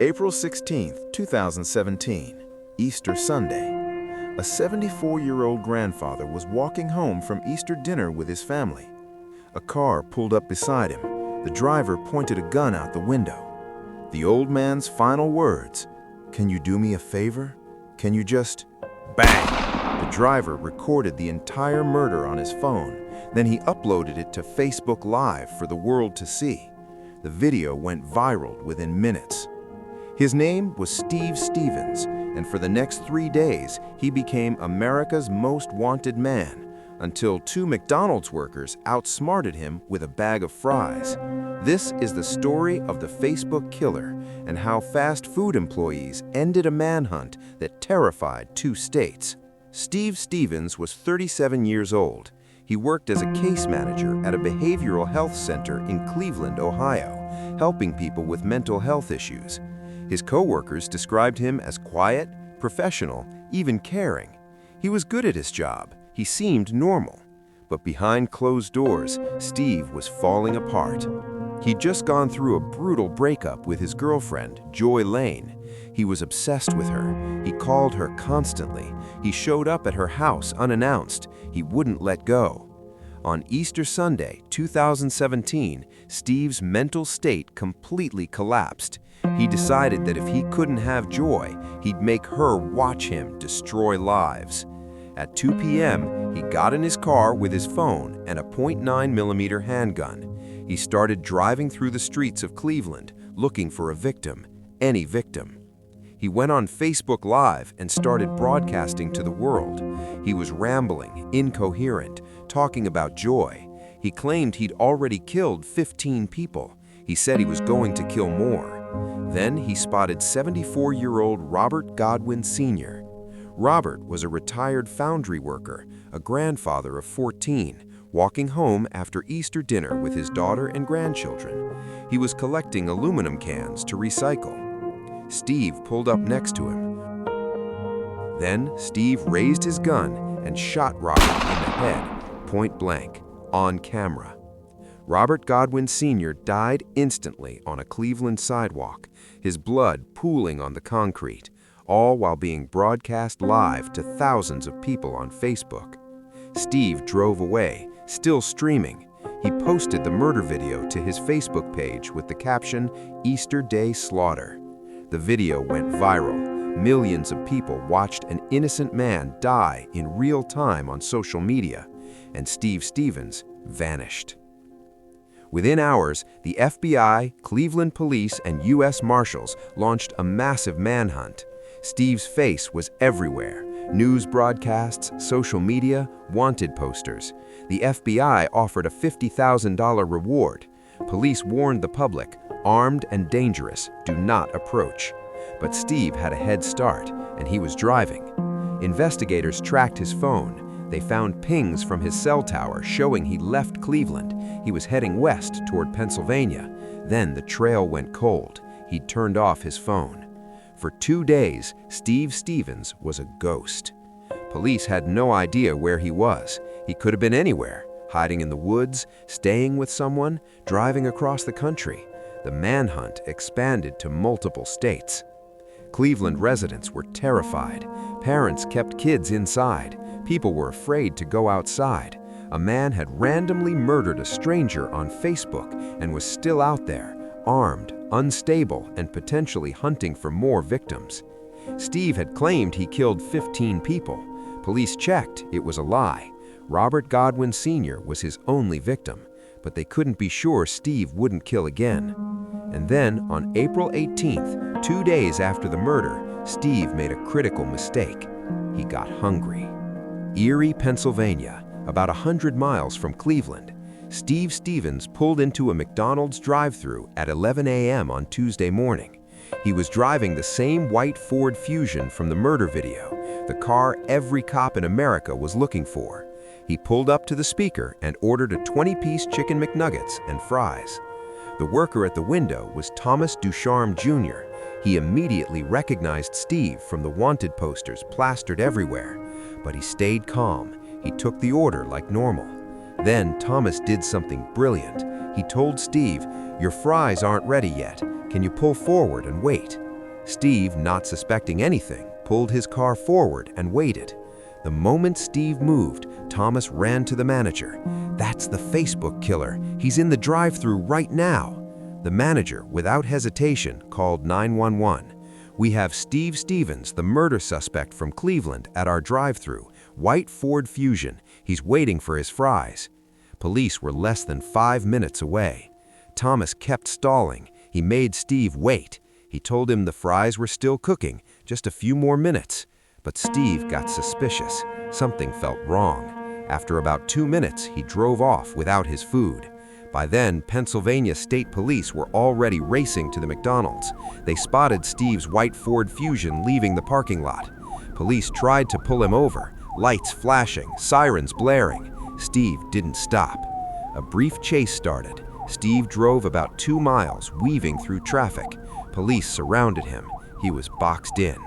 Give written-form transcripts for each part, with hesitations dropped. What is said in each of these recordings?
April 16, 2017, Easter Sunday. A 74-year-old grandfather was walking home from Easter dinner with his family. A car pulled up beside him. The driver pointed a gun out the window. The old man's final words, "Can you do me a favor? Can you just..." Bang! The driver recorded the entire murder on his phone. Then he uploaded it to Facebook Live for the world to see. The video went viral within minutes. His name was Steve Stevens, and for the next 3 days, he became America's most wanted man, until 2 McDonald's workers outsmarted him with a bag of fries. This is the story of the Facebook killer and how fast food employees ended a manhunt that terrified 2 states. Steve Stevens was 37 years old. He worked as a case manager at a behavioral health center in Cleveland, Ohio, helping people with mental health issues. His co-workers described him as quiet, professional, even caring. He was good at his job. He seemed normal. But behind closed doors, Steve was falling apart. He'd just gone through a brutal breakup with his girlfriend, Joy Lane. He was obsessed with her. He called her constantly. He showed up at her house unannounced. He wouldn't let go. On Easter Sunday, 2017, Steve's mental state completely collapsed. He decided that if he couldn't have Joy, he'd make her watch him destroy lives. At 2 p.m., he got in his car with his phone and a .9mm handgun. He started driving through the streets of Cleveland, looking for a victim, any victim. He went on Facebook Live and started broadcasting to the world. He was rambling, incoherent, talking about Joy. He claimed he'd already killed 15 people. He said he was going to kill more. Then he spotted 74-year-old Robert Godwin Sr. Robert was a retired foundry worker, a grandfather of 14, walking home after Easter dinner with his daughter and grandchildren. He was collecting aluminum cans to recycle. Steve pulled up next to him. Then Steve raised his gun and shot Robert in the head, point blank, on camera. Robert Godwin Sr. died instantly on a Cleveland sidewalk, his blood pooling on the concrete, all while being broadcast live to thousands of people on Facebook. Steve drove away, still streaming. He posted the murder video to his Facebook page with the caption, "Easter Day Slaughter." The video went viral. Millions of people watched an innocent man die in real time on social media, and Steve Stevens vanished. Within hours, the FBI, Cleveland Police, and U.S. Marshals launched a massive manhunt. Steve's face was everywhere. News broadcasts, social media, wanted posters. The FBI offered a $50,000 reward. Police warned the public, armed and dangerous, do not approach. But Steve had a head start, and he was driving. Investigators tracked his phone. They found pings from his cell tower showing he left Cleveland. He was heading west toward Pennsylvania. Then the trail went cold. He'd turned off his phone. For 2 days, Steve Stevens was a ghost. Police had no idea where he was. He could have been anywhere, hiding in the woods, staying with someone, driving across the country. The manhunt expanded to multiple states. Cleveland residents were terrified. Parents kept kids inside. People were afraid to go outside. A man had randomly murdered a stranger on Facebook and was still out there, armed, unstable, and potentially hunting for more victims. Steve had claimed he killed 15 people. Police checked, it was a lie. Robert Godwin Sr. was his only victim, but they couldn't be sure Steve wouldn't kill again. And then, on April 18th, 2 days after the murder, Steve made a critical mistake. He got hungry. Erie, Pennsylvania, about 100 miles from Cleveland. Steve Stevens pulled into a McDonald's drive-thru at 11 a.m. on Tuesday morning. He was driving the same white Ford Fusion from the murder video, the car every cop in America was looking for. He pulled up to the speaker and ordered a 20-piece chicken McNuggets and fries. The worker at the window was Thomas Ducharme Jr. He immediately recognized Steve from the wanted posters plastered everywhere, but he stayed calm. He took the order like normal. Then Thomas did something brilliant. He told Steve, "Your fries aren't ready yet. Can you pull forward and wait?" Steve, not suspecting anything, pulled his car forward and waited. The moment Steve moved, Thomas ran to the manager. "That's the Facebook killer. He's in the drive-thru right now." The manager, without hesitation, called 911. "We have Steve Stevens, the murder suspect from Cleveland, at our drive-thru, white Ford Fusion. He's waiting for his fries." Police were less than 5 minutes away. Thomas kept stalling. He made Steve wait. He told him the fries were still cooking, just a few more minutes. But Steve got suspicious. Something felt wrong. After about 2 minutes, he drove off without his food. By then, Pennsylvania State Police were already racing to the McDonald's. They spotted Steve's white Ford Fusion leaving the parking lot. Police tried to pull him over, lights flashing, sirens blaring. Steve didn't stop. A brief chase started. Steve drove about 2 miles, weaving through traffic. Police surrounded him. He was boxed in.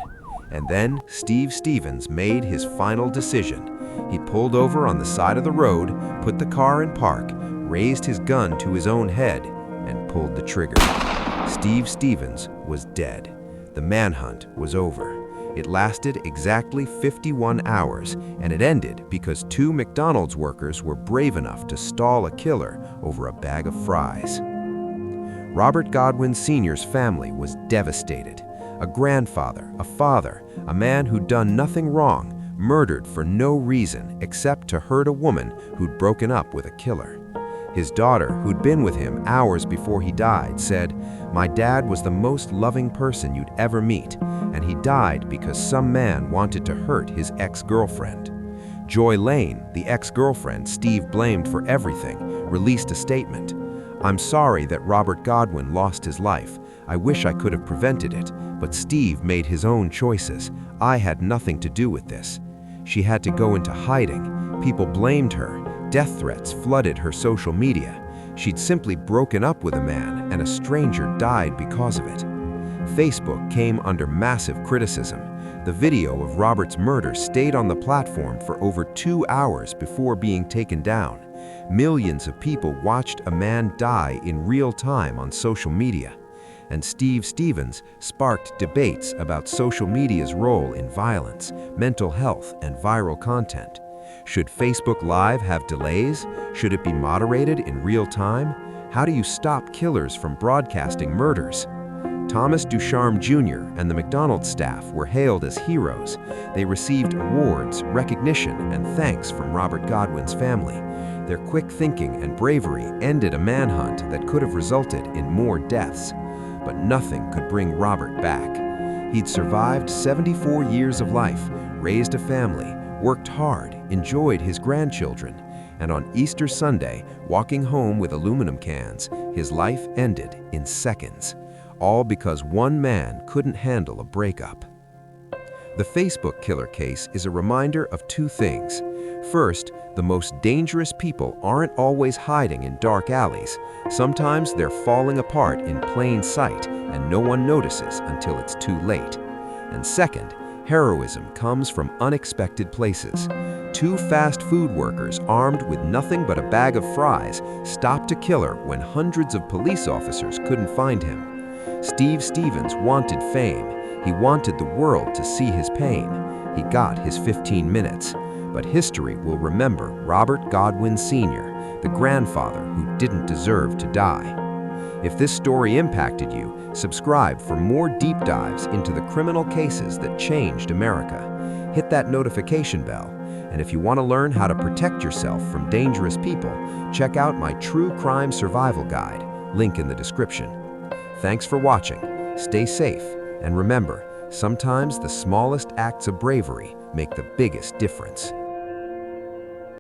And then Steve Stevens made his final decision. He pulled over on the side of the road, put the car in park, raised his gun to his own head, and pulled the trigger. Steve Stevens was dead. The manhunt was over. It lasted exactly 51 hours, and it ended because 2 McDonald's workers were brave enough to stall a killer over a bag of fries. Robert Godwin Sr.'s family was devastated. A grandfather, a father, a man who'd done nothing wrong, murdered for no reason except to hurt a woman who'd broken up with a killer. His daughter, who'd been with him hours before he died, said, "My dad was the most loving person you'd ever meet, and he died because some man wanted to hurt his ex-girlfriend." Joy Lane, the ex-girlfriend Steve blamed for everything, released a statement. "I'm sorry that Robert Godwin lost his life. I wish I could have prevented it, but Steve made his own choices. I had nothing to do with this." She had to go into hiding. People blamed her. Death threats flooded her social media. She'd simply broken up with a man, and a stranger died because of it. Facebook came under massive criticism. The video of Robert's murder stayed on the platform for over 2 hours before being taken down. Millions of people watched a man die in real time on social media. And Steve Stevens sparked debates about social media's role in violence, mental health, and viral content. Should Facebook Live have delays? Should it be moderated in real time? How do you stop killers from broadcasting murders? Thomas Ducharme Jr. and the McDonald's staff were hailed as heroes. They received awards, recognition, and thanks from Robert Godwin's family. Their quick thinking and bravery ended a manhunt that could have resulted in more deaths. But nothing could bring Robert back. He'd survived 74 years of life, raised a family, worked hard, enjoyed his grandchildren, and on Easter Sunday, walking home with aluminum cans, his life ended in seconds. All because one man couldn't handle a breakup. The Facebook killer case is a reminder of 2 things. First, the most dangerous people aren't always hiding in dark alleys. Sometimes they're falling apart in plain sight, and no one notices until it's too late. And second, heroism comes from unexpected places. 2 fast food workers armed with nothing but a bag of fries stopped a killer when hundreds of police officers couldn't find him. Steve Stevens wanted fame. He wanted the world to see his pain. He got his 15 minutes. But history will remember Robert Godwin Sr., the grandfather who didn't deserve to die. If this story impacted you, subscribe for more deep dives into the criminal cases that changed America. Hit that notification bell. And if you want to learn how to protect yourself from dangerous people, check out my True Crime Survival Guide, link in the description. Thanks for watching. Stay safe, and remember, sometimes the smallest acts of bravery make the biggest difference.